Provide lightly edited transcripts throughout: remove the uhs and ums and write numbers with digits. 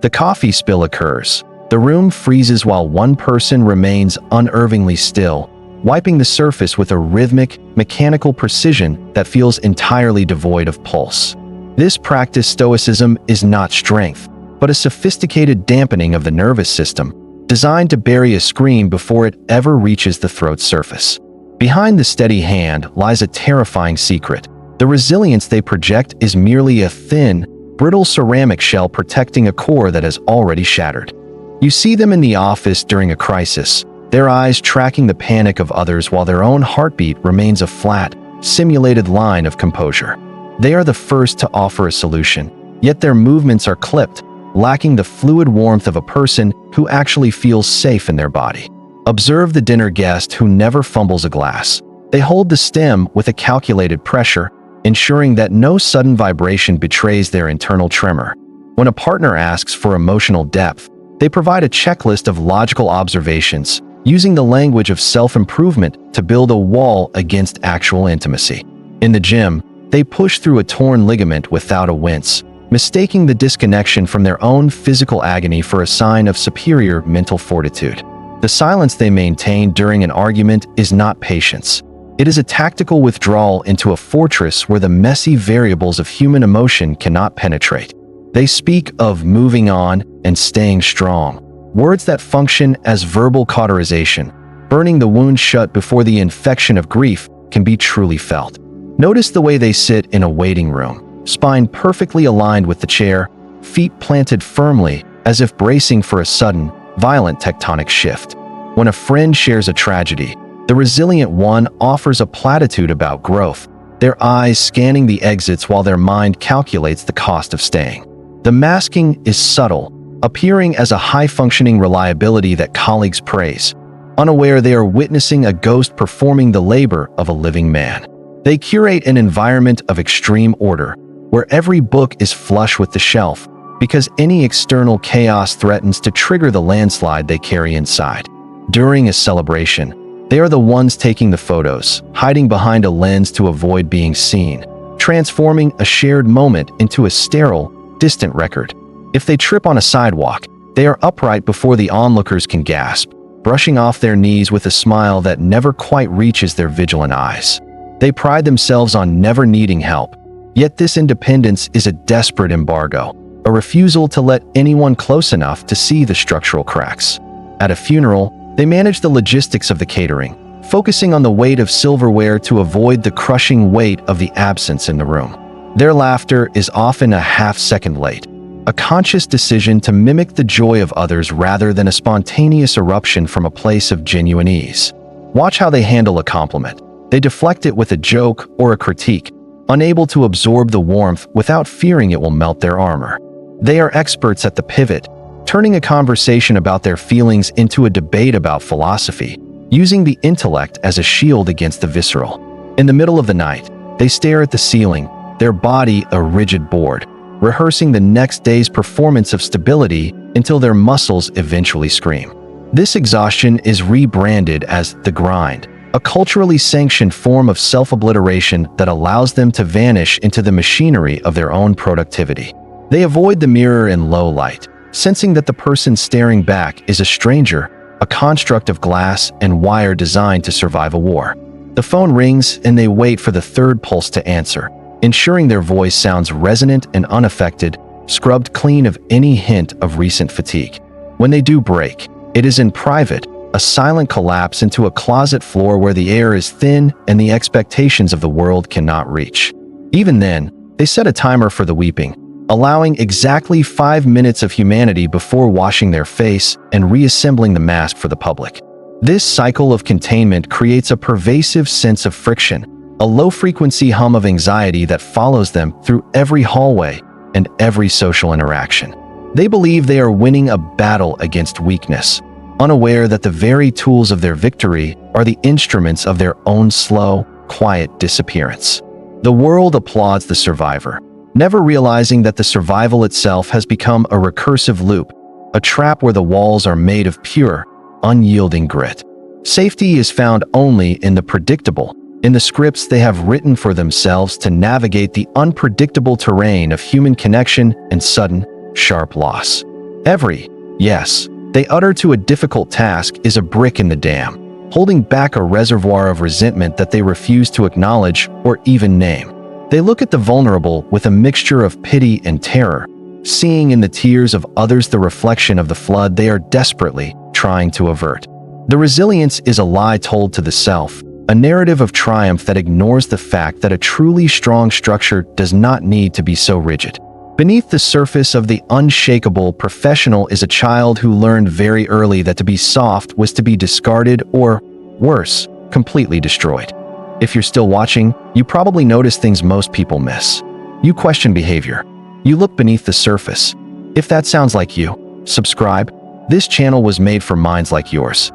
The coffee spill occurs. The room freezes while one person remains unnervingly still, wiping the surface with a rhythmic, mechanical precision that feels entirely devoid of pulse. This practice stoicism is not strength, but a sophisticated dampening of the nervous system, designed to bury a scream before it ever reaches the throat's surface. Behind the steady hand lies a terrifying secret. The resilience they project is merely a thin, brittle ceramic shell protecting a core that has already shattered. You see them in the office during a crisis, their eyes tracking the panic of others while their own heartbeat remains a flat, simulated line of composure. They are the first to offer a solution, yet their movements are clipped, lacking the fluid warmth of a person who actually feels safe in their body. Observe the dinner guest who never fumbles a glass. They hold the stem with a calculated pressure, ensuring that no sudden vibration betrays their internal tremor. When a partner asks for emotional depth, they provide a checklist of logical observations, using the language of self-improvement to build a wall against actual intimacy. In the gym, they push through a torn ligament without a wince, mistaking the disconnection from their own physical agony for a sign of superior mental fortitude. The silence they maintain during an argument is not patience. It is a tactical withdrawal into a fortress where the messy variables of human emotion cannot penetrate. They speak of moving on and staying strong, words that function as verbal cauterization, burning the wound shut before the infection of grief can be truly felt. Notice the way they sit in a waiting room, spine perfectly aligned with the chair, feet planted firmly as if bracing for a sudden, violent tectonic shift. When a friend shares a tragedy, the resilient one offers a platitude about growth, their eyes scanning the exits while their mind calculates the cost of staying. The masking is subtle, appearing as a high-functioning reliability that colleagues praise, unaware they are witnessing a ghost performing the labor of a living man. They curate an environment of extreme order, where every book is flush with the shelf, because any external chaos threatens to trigger the landslide they carry inside. During a celebration, they are the ones taking the photos, hiding behind a lens to avoid being seen, transforming a shared moment into a sterile, distant record. If they trip on a sidewalk, they are upright before the onlookers can gasp, brushing off their knees with a smile that never quite reaches their vigilant eyes. They pride themselves on never needing help, yet this independence is a desperate embargo, a refusal to let anyone close enough to see the structural cracks. At a funeral, they manage the logistics of the catering, focusing on the weight of silverware to avoid the crushing weight of the absence in the room. Their laughter is often a half-second late, a conscious decision to mimic the joy of others rather than a spontaneous eruption from a place of genuine ease. Watch how they handle a compliment. They deflect it with a joke or a critique, unable to absorb the warmth without fearing it will melt their armor. They are experts at the pivot, turning a conversation about their feelings into a debate about philosophy, using the intellect as a shield against the visceral. In the middle of the night, they stare at the ceiling, their body a rigid board, rehearsing the next day's performance of stability until their muscles eventually scream. This exhaustion is rebranded as the grind, a culturally sanctioned form of self-obliteration that allows them to vanish into the machinery of their own productivity. They avoid the mirror in low light, sensing that the person staring back is a stranger, a construct of glass and wire designed to survive a war. The phone rings and they wait for the third pulse to answer, ensuring their voice sounds resonant and unaffected, scrubbed clean of any hint of recent fatigue. When they do break, it is in private, a silent collapse into a closet floor where the air is thin and the expectations of the world cannot reach. Even then, they set a timer for the weeping, allowing exactly 5 minutes of humanity before washing their face and reassembling the mask for the public. This cycle of containment creates a pervasive sense of friction, a low-frequency hum of anxiety that follows them through every hallway and every social interaction. They believe they are winning a battle against weakness, unaware that the very tools of their victory are the instruments of their own slow, quiet disappearance. The world applauds the survivor, never realizing that the survival itself has become a recursive loop, a trap where the walls are made of pure, unyielding grit. Safety is found only in the predictable, in the scripts they have written for themselves to navigate the unpredictable terrain of human connection and sudden, sharp loss. Yes, they utter to a difficult task is a brick in the dam, holding back a reservoir of resentment that they refuse to acknowledge or even name. They look at the vulnerable with a mixture of pity and terror, seeing in the tears of others the reflection of the flood they are desperately trying to avert. The resilience is a lie told to the self, a narrative of triumph that ignores the fact that a truly strong structure does not need to be so rigid. Beneath the surface of the unshakable professional is a child who learned very early that to be soft was to be discarded or, worse, completely destroyed. If you're still watching, you probably notice things most people miss. You question behavior. You look beneath the surface. If that sounds like you, subscribe. This channel was made for minds like yours.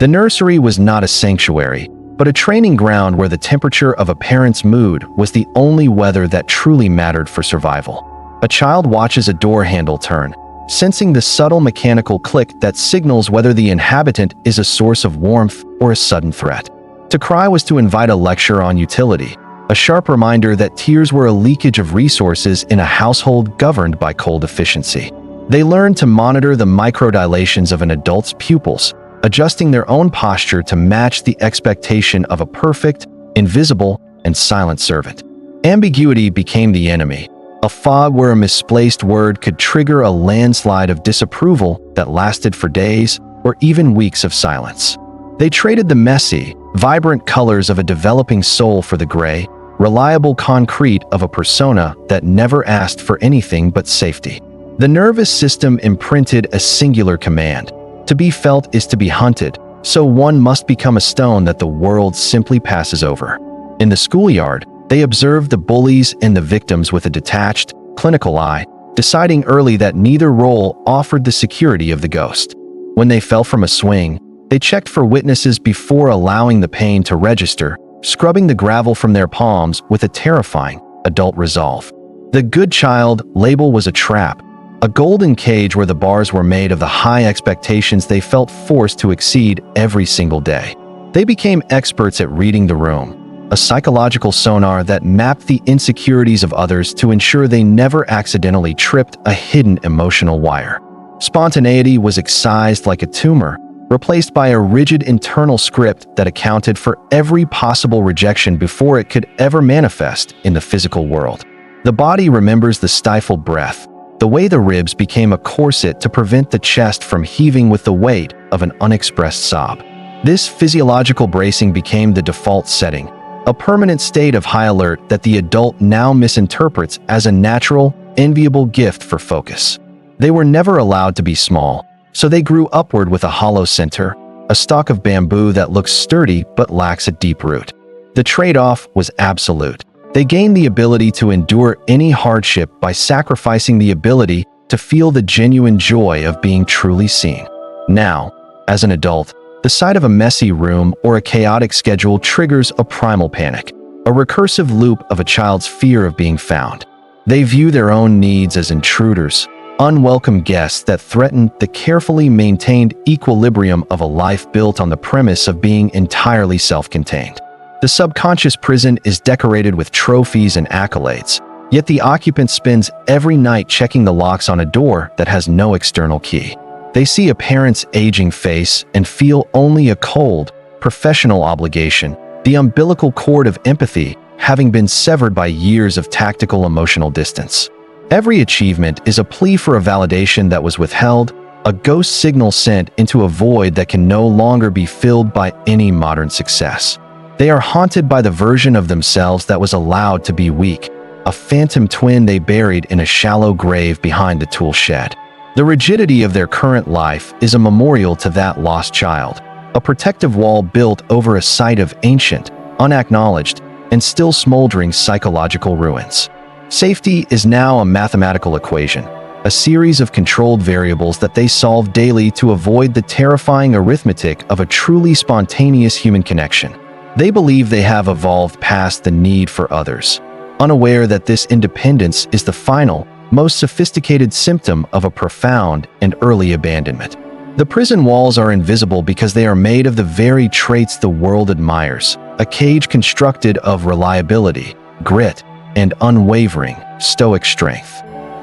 The nursery was not a sanctuary, but a training ground where the temperature of a parent's mood was the only weather that truly mattered for survival. A child watches a door handle turn, sensing the subtle mechanical click that signals whether the inhabitant is a source of warmth or a sudden threat. To cry was to invite a lecture on utility, a sharp reminder that tears were a leakage of resources in a household governed by cold efficiency. They learned to monitor the microdilations of an adult's pupils, adjusting their own posture to match the expectation of a perfect, invisible, and silent servant. Ambiguity became the enemy, a fog where a misplaced word could trigger a landslide of disapproval that lasted for days or even weeks of silence. They traded the messy, vibrant colors of a developing soul for the gray, reliable concrete of a persona that never asked for anything but safety. The nervous system imprinted a singular command: to be felt is to be hunted, so one must become a stone that the world simply passes over. In the schoolyard, they observed the bullies and the victims with a detached, clinical eye, deciding early that neither role offered the security of the ghost. When they fell from a swing, they checked for witnesses before allowing the pain to register, scrubbing the gravel from their palms with a terrifying, adult resolve. The good child label was a trap, a golden cage where the bars were made of the high expectations they felt forced to exceed every single day. They became experts at reading the room, a psychological sonar that mapped the insecurities of others to ensure they never accidentally tripped a hidden emotional wire. Spontaneity was excised like a tumor, replaced by a rigid internal script that accounted for every possible rejection before it could ever manifest in the physical world. The body remembers the stifled breath, the way the ribs became a corset to prevent the chest from heaving with the weight of an unexpressed sob. This physiological bracing became the default setting, a permanent state of high alert that the adult now misinterprets as a natural, enviable gift for focus. They were never allowed to be small, so they grew upward with a hollow center, a stalk of bamboo that looks sturdy but lacks a deep root. The trade-off was absolute. They gained the ability to endure any hardship by sacrificing the ability to feel the genuine joy of being truly seen. Now, as an adult, the sight of a messy room or a chaotic schedule triggers a primal panic, a recursive loop of a child's fear of being found. They view their own needs as intruders, unwelcome guests that threaten the carefully maintained equilibrium of a life built on the premise of being entirely self-contained. The subconscious prison is decorated with trophies and accolades, yet the occupant spends every night checking the locks on a door that has no external key. They see a parent's aging face and feel only a cold, professional obligation, the umbilical cord of empathy having been severed by years of tactical emotional distance. Every achievement is a plea for a validation that was withheld, a ghost signal sent into a void that can no longer be filled by any modern success. They are haunted by the version of themselves that was allowed to be weak, a phantom twin they buried in a shallow grave behind the tool shed. The rigidity of their current life is a memorial to that lost child, a protective wall built over a site of ancient, unacknowledged, and still smoldering psychological ruins. Safety is now a mathematical equation, a series of controlled variables that they solve daily to avoid the terrifying arithmetic of a truly spontaneous human connection. They believe they have evolved past the need for others, unaware that this independence is the final, most sophisticated symptom of a profound and early abandonment. The prison walls are invisible because they are made of the very traits the world admires, a cage constructed of reliability, grit, and unwavering, stoic strength.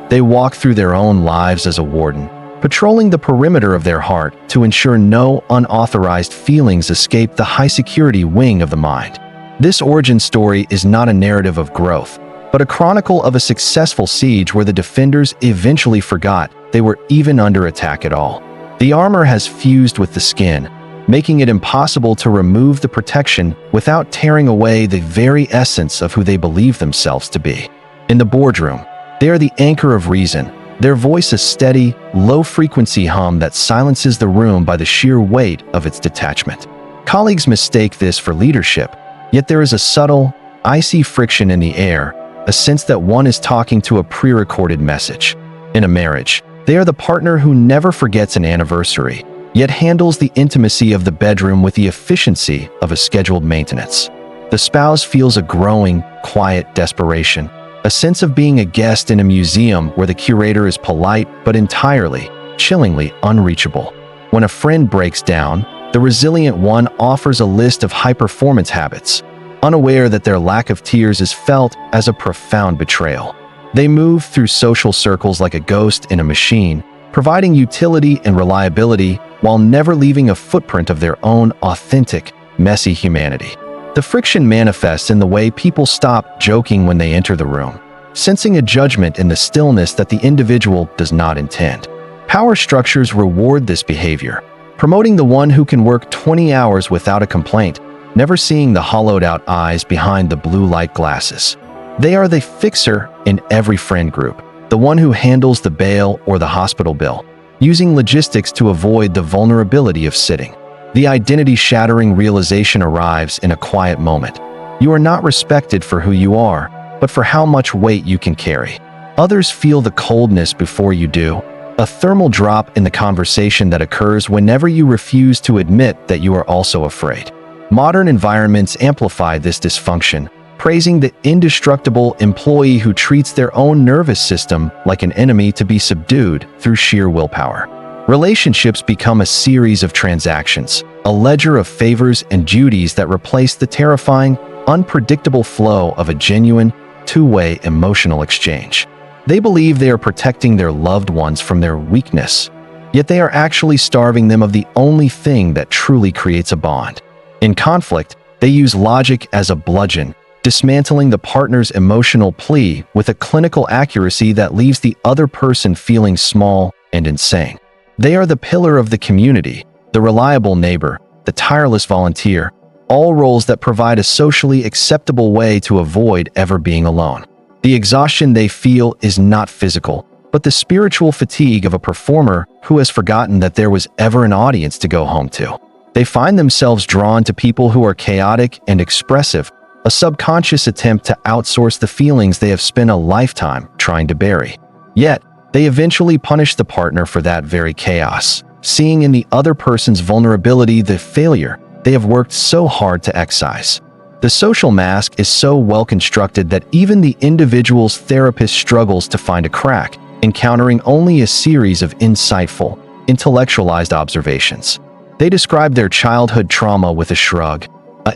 They walk through their own lives as a warden, patrolling the perimeter of their heart to ensure no unauthorized feelings escape the high-security wing of the mind. This origin story is not a narrative of growth, but a chronicle of a successful siege where the defenders eventually forgot they were even under attack at all. The armor has fused with the skin, making it impossible to remove the protection without tearing away the very essence of who they believe themselves to be. In the boardroom, they are the anchor of reason, their voice a steady, low-frequency hum that silences the room by the sheer weight of its detachment. Colleagues mistake this for leadership, yet there is a subtle, icy friction in the air, a sense that one is talking to a pre-recorded message. In a marriage, they are the partner who never forgets an anniversary, yet handles the intimacy of the bedroom with the efficiency of a scheduled maintenance. The spouse feels a growing, quiet desperation, a sense of being a guest in a museum where the curator is polite but entirely, chillingly unreachable. When a friend breaks down, the resilient one offers a list of high-performance habits, unaware that their lack of tears is felt as a profound betrayal. They move through social circles like a ghost in a machine, providing utility and reliability while never leaving a footprint of their own authentic, messy humanity. The friction manifests in the way people stop joking when they enter the room, sensing a judgment in the stillness that the individual does not intend. Power structures reward this behavior, promoting the one who can work 20 hours without a complaint, never seeing the hollowed-out eyes behind the blue light glasses. They are the fixer in every friend group, the one who handles the bail or the hospital bill, using logistics to avoid the vulnerability of sitting. The identity-shattering realization arrives in a quiet moment. You are not respected for who you are, but for how much weight you can carry. Others feel the coldness before you do, a thermal drop in the conversation that occurs whenever you refuse to admit that you are also afraid. Modern environments amplify this dysfunction, praising the indestructible employee who treats their own nervous system like an enemy to be subdued through sheer willpower. Relationships become a series of transactions, a ledger of favors and duties that replace the terrifying, unpredictable flow of a genuine, two-way emotional exchange. They believe they are protecting their loved ones from their weakness, yet they are actually starving them of the only thing that truly creates a bond. In conflict, they use logic as a bludgeon, dismantling the partner's emotional plea with a clinical accuracy that leaves the other person feeling small and insane. They are the pillar of the community, the reliable neighbor, the tireless volunteer, all roles that provide a socially acceptable way to avoid ever being alone. The exhaustion they feel is not physical, but the spiritual fatigue of a performer who has forgotten that there was ever an audience to go home to. They find themselves drawn to people who are chaotic and expressive, a subconscious attempt to outsource the feelings they have spent a lifetime trying to bury. Yet, they eventually punish the partner for that very chaos, seeing in the other person's vulnerability the failure they have worked so hard to excise. The social mask is so well constructed that even the individual's therapist struggles to find a crack, encountering only a series of insightful, intellectualized observations. They describe their childhood trauma with a shrug,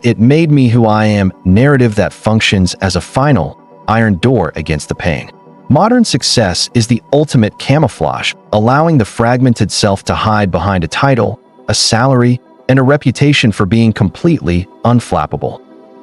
"It made me who I am" narrative that functions as a final, iron door against the pain. Modern success is the ultimate camouflage, allowing the fragmented self to hide behind a title, a salary, and a reputation for being completely unflappable.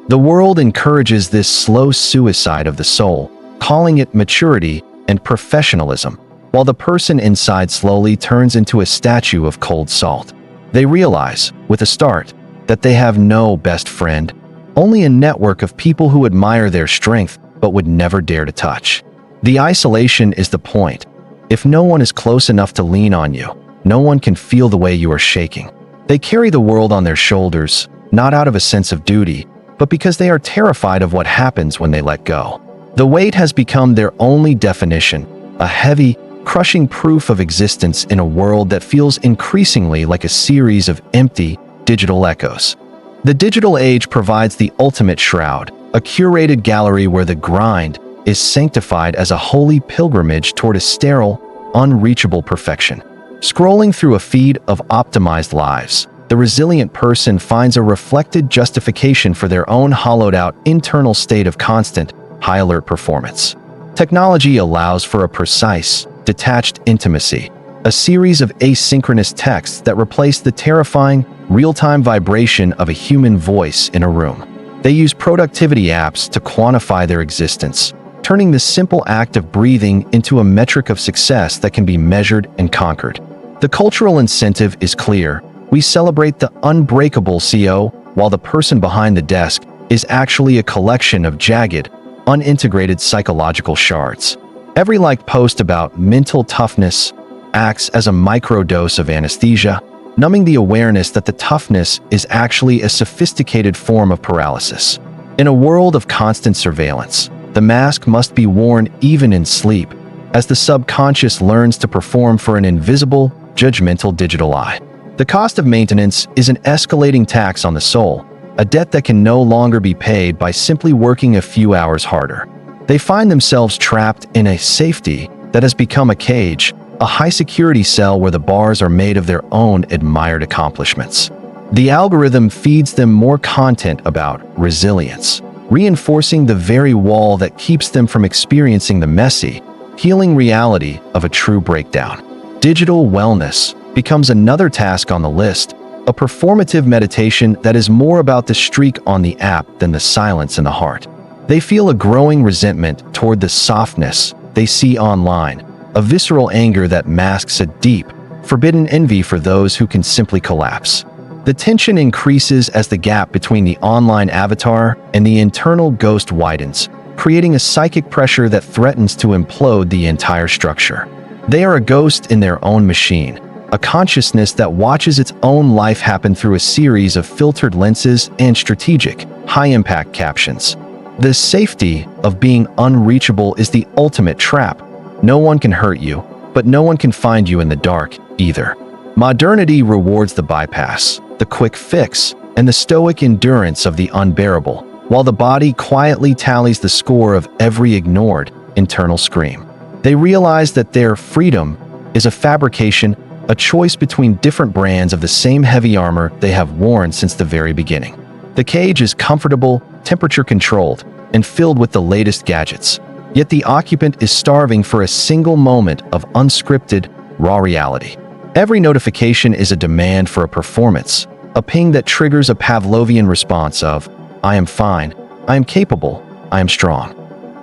The world encourages this slow suicide of the soul, calling it maturity and professionalism, while the person inside slowly turns into a statue of cold salt. They realize, with a start, that they have no best friend, only a network of people who admire their strength but would never dare to touch. The isolation is the point. If no one is close enough to lean on you, no one can feel the way you are shaking. They carry the world on their shoulders, not out of a sense of duty, but because they are terrified of what happens when they let go. The weight has become their only definition, a heavy, crushing proof of existence in a world that feels increasingly like a series of empty, digital echoes. The digital age provides the ultimate shroud, a curated gallery where the grind is sanctified as a holy pilgrimage toward a sterile, unreachable perfection. Scrolling through a feed of optimized lives, the resilient person finds a reflected justification for their own hollowed-out internal state of constant, high-alert performance. Technology allows for a precise, detached intimacy, a series of asynchronous texts that replace the terrifying, real-time vibration of a human voice in a room. They use productivity apps to quantify their existence, turning the simple act of breathing into a metric of success that can be measured and conquered. The cultural incentive is clear. We celebrate the unbreakable CO, while the person behind the desk is actually a collection of jagged, unintegrated psychological shards. Every liked post about mental toughness acts as a microdose of anesthesia, numbing the awareness that the toughness is actually a sophisticated form of paralysis. In a world of constant surveillance, the mask must be worn even in sleep, as the subconscious learns to perform for an invisible, judgmental digital eye. The cost of maintenance is an escalating tax on the soul, a debt that can no longer be paid by simply working a few hours harder. They find themselves trapped in a safety that has become a cage, a high-security cell where the bars are made of their own admired accomplishments. The algorithm feeds them more content about resilience, reinforcing the very wall that keeps them from experiencing the messy, healing reality of a true breakdown. Digital wellness becomes another task on the list, a performative meditation that is more about the streak on the app than the silence in the heart. They feel a growing resentment toward the softness they see online, a visceral anger that masks a deep, forbidden envy for those who can simply collapse. The tension increases as the gap between the online avatar and the internal ghost widens, creating a psychic pressure that threatens to implode the entire structure. They are a ghost in their own machine, a consciousness that watches its own life happen through a series of filtered lenses and strategic, high-impact captions. The safety of being unreachable is the ultimate trap. No one can hurt you, but no one can find you in the dark, either. Modernity rewards the bypass, the quick fix, and the stoic endurance of the unbearable, while the body quietly tallies the score of every ignored, internal scream. They realize that their freedom is a fabrication, a choice between different brands of the same heavy armor they have worn since the very beginning. The cage is comfortable, temperature-controlled, and filled with the latest gadgets. Yet the occupant is starving for a single moment of unscripted, raw reality. Every notification is a demand for a performance, a ping that triggers a Pavlovian response of, "I am fine, I am capable, I am strong."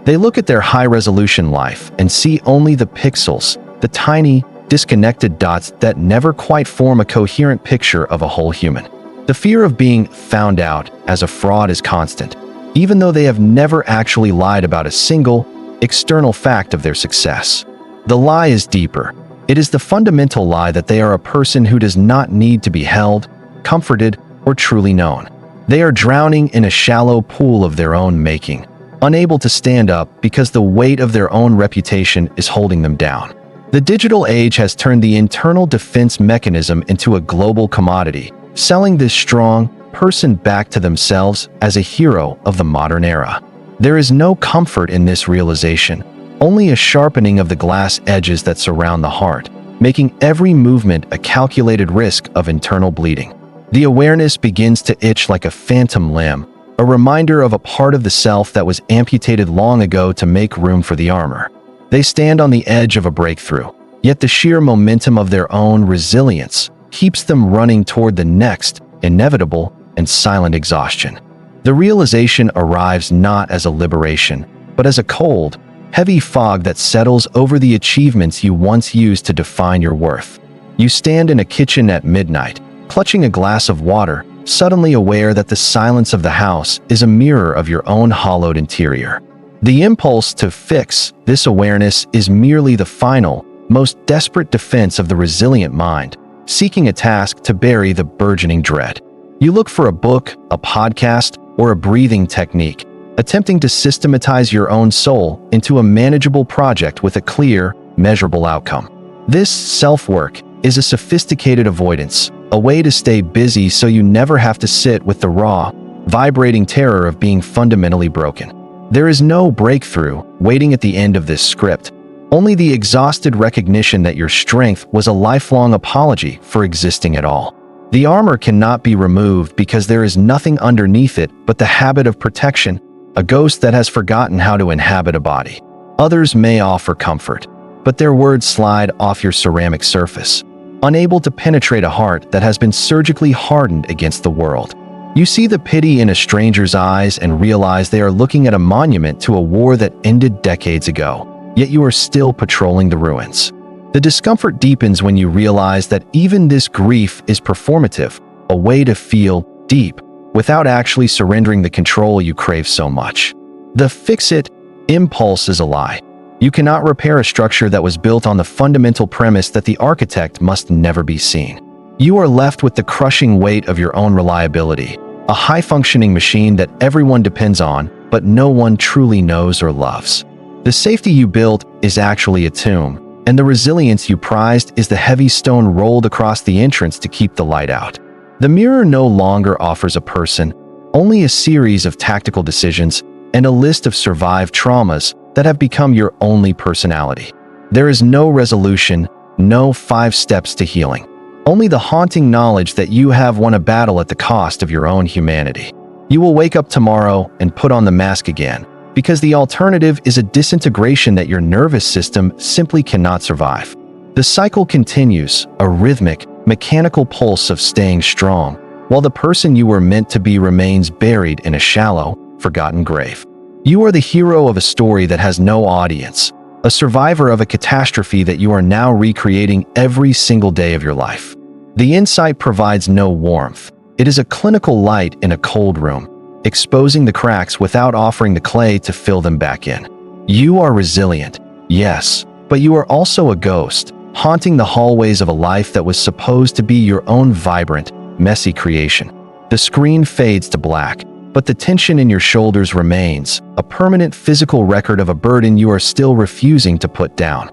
They look at their high-resolution life and see only the pixels, the tiny, disconnected dots that never quite form a coherent picture of a whole human. The fear of being found out as a fraud is constant, even though they have never actually lied about a single, external fact of their success. The lie is deeper. It is the fundamental lie that they are a person who does not need to be held, comforted, or truly known. They are drowning in a shallow pool of their own making, unable to stand up because the weight of their own reputation is holding them down. The digital age has turned the internal defense mechanism into a global commodity, selling this strong person back to themselves as a hero of the modern era. There is no comfort in this realization, only a sharpening of the glass edges that surround the heart, making every movement a calculated risk of internal bleeding. The awareness begins to itch like a phantom limb, a reminder of a part of the self that was amputated long ago to make room for the armor. They stand on the edge of a breakthrough, yet the sheer momentum of their own resilience keeps them running toward the next, inevitable, and silent exhaustion. The realization arrives not as a liberation, but as a cold, heavy fog that settles over the achievements you once used to define your worth. You stand in a kitchen at midnight, clutching a glass of water, suddenly aware that the silence of the house is a mirror of your own hollowed interior. The impulse to fix this awareness is merely the final, most desperate defense of the resilient mind, seeking a task to bury the burgeoning dread. You look for a book, a podcast, or a breathing technique, attempting to systematize your own soul into a manageable project with a clear, measurable outcome. This self-work is a sophisticated avoidance, a way to stay busy so you never have to sit with the raw, vibrating terror of being fundamentally broken. There is no breakthrough waiting at the end of this script, only the exhausted recognition that your strength was a lifelong apology for existing at all. The armor cannot be removed because there is nothing underneath it but the habit of protection, a ghost that has forgotten how to inhabit a body. Others may offer comfort, but their words slide off your ceramic surface, unable to penetrate a heart that has been surgically hardened against the world. You see the pity in a stranger's eyes and realize they are looking at a monument to a war that ended decades ago, yet you are still patrolling the ruins. The discomfort deepens when you realize that even this grief is performative, a way to feel deep, without actually surrendering the control you crave so much. The fix-it impulse is a lie. You cannot repair a structure that was built on the fundamental premise that the architect must never be seen. You are left with the crushing weight of your own reliability, a high-functioning machine that everyone depends on, but no one truly knows or loves. The safety you built is actually a tomb, and the resilience you prized is the heavy stone rolled across the entrance to keep the light out. The mirror no longer offers a person, only a series of tactical decisions and a list of survived traumas that have become your only personality. There is no resolution, no 5 steps to healing. Only the haunting knowledge that you have won a battle at the cost of your own humanity. You will wake up tomorrow and put on the mask again, because the alternative is a disintegration that your nervous system simply cannot survive. The cycle continues, a rhythmic, mechanical pulse of staying strong, while the person you were meant to be remains buried in a shallow, forgotten grave. You are the hero of a story that has no audience, a survivor of a catastrophe that you are now recreating every single day of your life. The insight provides no warmth. It is a clinical light in a cold room, exposing the cracks without offering the clay to fill them back in. You are resilient, yes, but you are also a ghost, haunting the hallways of a life that was supposed to be your own vibrant, messy creation. The screen fades to black, but the tension in your shoulders remains, a permanent physical record of a burden you are still refusing to put down.